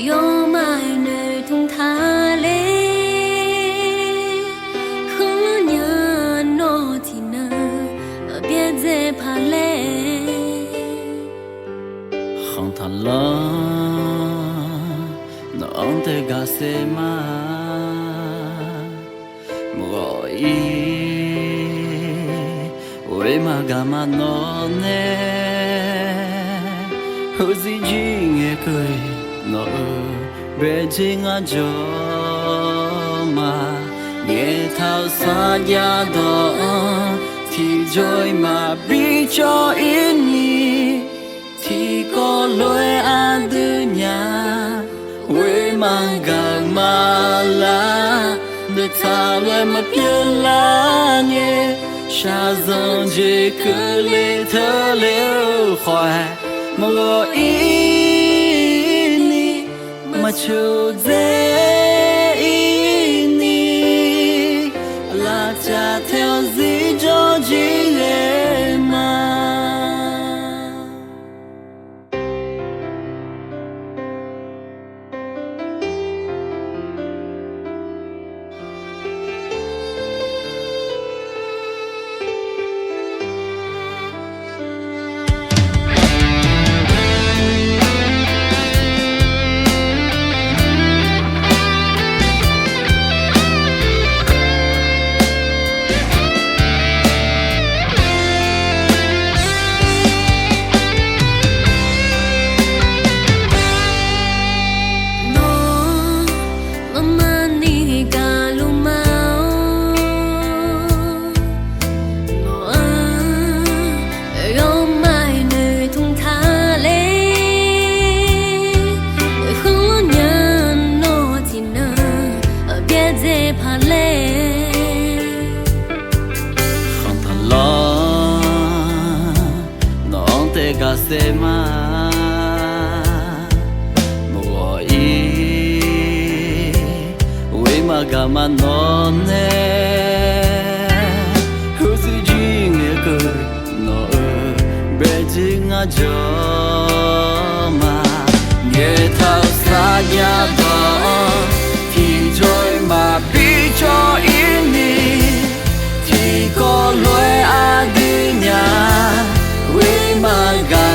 yo mai nơi thung tha lê không nhớ nó thì nơ biết dễ phá lê không thành lo nó ông te gà xe mà gọi ôi mà gà mà nó nè hữu gì nghe cười nó về chính ở chỗ mà nghe thao xa nhà đó thì rồi mà biết cho yên nhỉ thì có lối ăn từ nhà quê mang gang mà lá để ta lối mà biết lá nghe xa dần chỉ cứ lê thơ liêu khoe mà gọi ý mà chiều dễ ý là cha theo gì cho chỉ lệ mà gà xe mà mùa ý ui mà gà mà nó nè hữu gì gì nghe cười nó bé chỉ ngã gió mà nghe thao xa nhà đó thì rồi mà biết cho yên đi thì có lối ai đi nhà quê mà gà